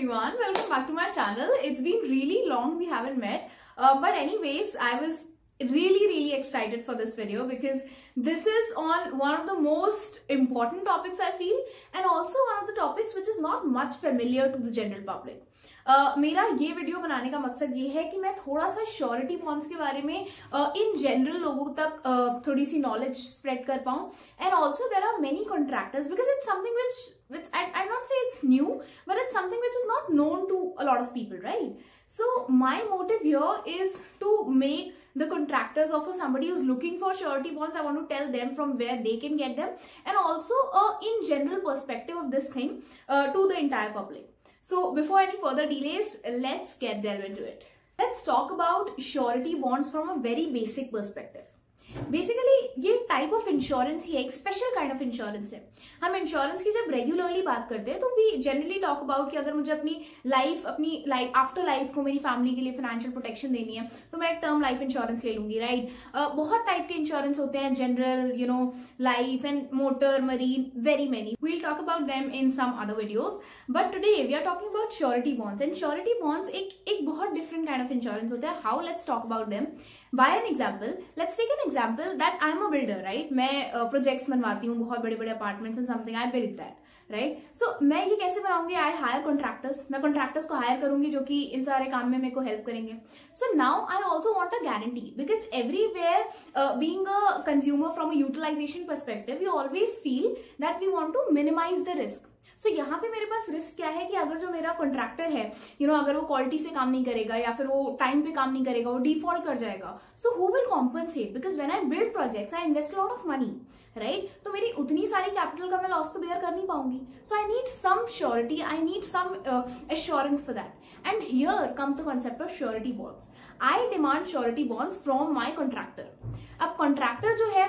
everyone, welcome back to my channel. It's been really long we haven't met, but anyways, I was really excited for this video because this is on one of the most important topics I feel, and also one of the topics which is not much familiar to the general public. मेरा ये video बनाने का मकसद ये है कि मैं थोड़ा सा श्योरिटी बॉन्ड्स के बारे में इन जनरल लोगों तक थोड़ी सी नॉलेज स्प्रेड कर पाऊं, and also there are many contractors because it's something which I not say it's new, but it's something which is not known to a lot of people, right? So my motive here is to make the contractors of somebody who's looking for surety bonds. I want to tell them from where they can get them, and also in general perspective of this thing to the entire public. So before any further delays, let's get delve into it. Let's talk about surety bonds from a very basic perspective. Basically ये type of insurance ही है, एक special kind of insurance है. हम insurance की जब regularly बात करते हैं तो वी जनरली टॉक अबाउट कि अगर मुझे अपनी लाइफ आफ्टर लाइफ को मेरी फैमिली के लिए फाइनेंशियल प्रोटेक्शन देनी है तो मैं एक टर्म लाइफ इंश्योरेंस ले लूंगी, राइट? बहुत टाइप के इंश्योरेंस होते हैं, general, life and motor, marine, very many. We will talk about them in some other videos, but today we are talking about surety bonds. And surety bonds एक बहुत different kind of insurance होता है. How? Let's talk about them. By an example, let's take an example that I'm a builder, right? मैं projects बनवाती हूँ, बहुत बड़े बड़े apartments and something. I build that, right? So मैं ये कैसे बनाऊंगी? I hire contractors. मैं कॉन्ट्रैक्टर्स को हायर करूंगी जो कि इन सारे काम में मेरे को हेल्प करेंगे. So now I also want a guarantee because everywhere being a consumer from a utilisation perspective we always feel that we want to minimise the risk. So यहाँ पे मेरे पास रिस्क क्या है कि अगर जो मेरा कॉन्ट्रैक्टर है, अगर वो क्वालिटी से काम नहीं करेगा या फिर वो टाइम पे काम नहीं करेगा, वो डिफॉल्ट कर जाएगा, so who will compensate? Because when I build projects I invest lot of money, right? तो मेरी उतनी सारी कैपिटल का मैं लॉस तो बेयर कर नहीं पाऊंगी. So I need some surety, I need some assurance for that. And here comes the concept of surety bonds. I demand surety bonds from my contractor. अब कॉन्ट्रैक्टर जो है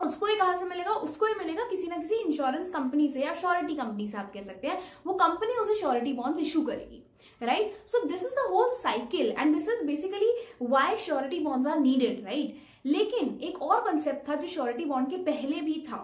उसको ही कहां से मिलेगा? उसको ही मिलेगा किसी ना किसी इंश्योरेंस कंपनी से या श्योरिटी कंपनी से, आप कह सकते हैं. वो कंपनी उसे श्योरिटी बॉन्ड्स इशू करेगी, right? So this is the whole cycle and this is basically why surety bonds are needed, right? लेकिन एक और कंसेप्ट था जो श्योरिटी बॉन्ड के पहले भी था,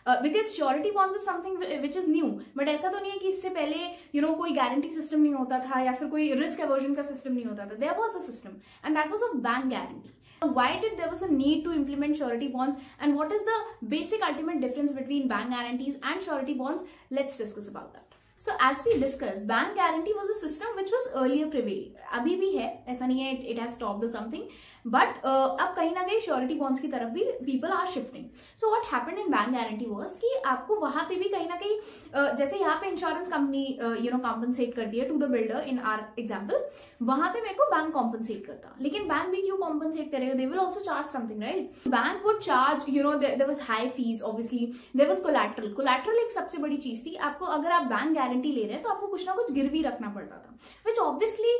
because surety bonds is something which is new. But ऐसा तो नहीं है कि इससे पहले कोई गारंटी सिस्टम नहीं होता था या फिर कोई रिस्क एवर्जन का सिस्टम नहीं होता था. There was a system and that was of bank guarantee. Why did there was a need to implement surety bonds, and what is the basic ultimate difference between bank guarantees and surety bonds? Let's discuss about that. So as we discussed, bank guarantee was a system which was earlier prevailing. अभी भी है, ऐसा नहीं है it has stopped or something, but अब कहीं ना कहीं surety bonds की तरफ भी people are shifting. So what happened in bank guarantee was कि आपको वहां पे भी कहीं ना कहीं जैसे यहाँ पे इंश्योरेंस कंपनी compensate करती है to the builder in our example, वहां पे मेरे को बैंक compensate करता. लेकिन बैंक भी क्यों compensate करेगा? They will also charge something, right? Bank would charge, there was high fees, obviously there was collateral. Collateral एक सबसे बड़ी चीज थी. आपको अगर आप बैंक गारंटी ले रहे हैं तो आपको कुछ ना कुछ गिरवी रखना पड़ता था, which obviously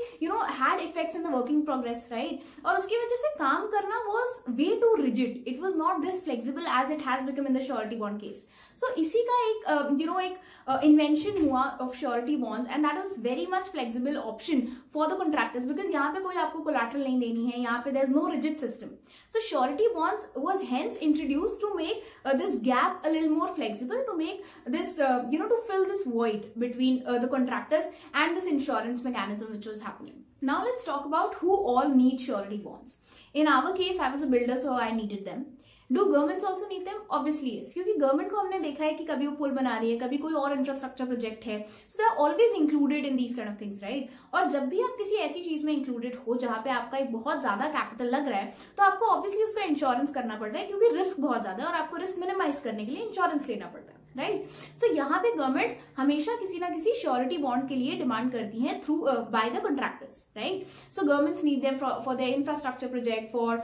had effects in the working progress, right? और उसकी वजह से काम करना was way too rigid. It was not this flexible as it has become in the surety bond case. So इसी का एक invention हुआ of surety bonds, and that was very much flexible option for the contractors because यहाँ पे कोई आपको collateral नहीं देनी है, यहाँ पे there's no rigid system. So surety bonds was hence introduced to make this gap a little more flexible, to make this to fill this void between the contractors and this insurance mechanism which was happening. Now let's talk about who all need surety bonds. In our case, I was a builder, so I needed them. Do governments also need them? Obviously yes, क्योंकि government को हमने देखा है कि कभी वो पुल बना रही है, कभी कोई और इंफ्रास्ट्रक्चर प्रोजेक्ट है, so they are always included in these kind of things, right? और जब भी आप किसी ऐसी चीज में इंक्लूडेड हो जहां पे आपका एक बहुत ज्यादा कैपिटल लग रहा है तो आपको ऑब्वियसली उसका इंश्योरेंस करना पड़ता है क्योंकि रिस्क बहुत ज्यादा है और आपको रिस्क मिनिमाइज करने के लिए इंश्योरेंस लेना पड़ता है, राइट? सो यहाँ पे गवर्नमेंट्स हमेशा किसी ना किसी श्योरिटी बॉन्ड के लिए डिमांड करती हैं through by the contractors, right? So governments need them for the infrastructure project, for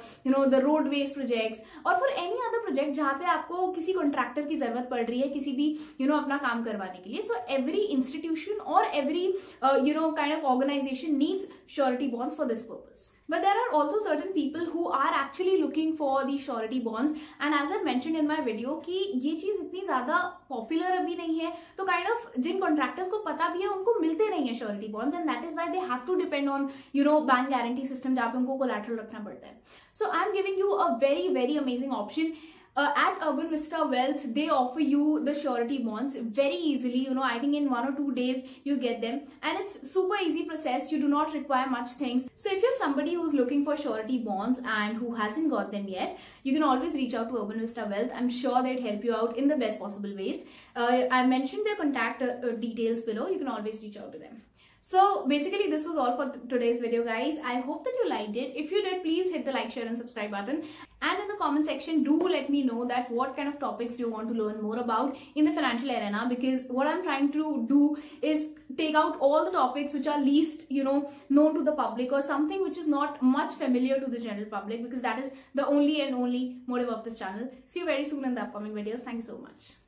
the roadways projects और फॉर एनी अदर प्रोजेक्ट जहां पे आपको किसी कॉन्ट्रैक्टर की जरूरत पड़ रही है किसी भी अपना काम करवाने के लिए. सो एवरी इंस्टीट्यूशन और every kind of organisation needs surety bonds for this purpose. But there are also certain people who are actually looking for these surety bonds, and as I mentioned in my video कि ये चीज इतनी ज्यादा popular अभी नहीं है, तो kind of Jin contractors को पता भी है उनको मिलते नहीं है surety bonds, and that is why they have to depend on bank guarantee system जहाँ पे उनको कोलैटरल रखना पड़ता है. So I am giving you a very amazing option. At Urban Vista Wealth, they offer you the surety bonds very easily. You know, I think in 1 or 2 days you get them, and it's super easy process. You do not require much things. So if you're somebody who's looking for surety bonds and who hasn't got them yet, you can always reach out to Urban Vista Wealth. I'm sure they'd help you out in the best possible ways. I mentioned their contact details below. You can always reach out to them. So basically this was all for today's video, guys. I hope that you liked it. If you did, please hit the like, share and subscribe button. And in the comment section, do let me know that what kind of topics you want to learn more about in the financial arena, because what I'm trying to do is take out all the topics which are least, known to the public, or something which is not much familiar to the general public, because that is the only motive of this channel. See you very soon in the upcoming videos. Thank you so much.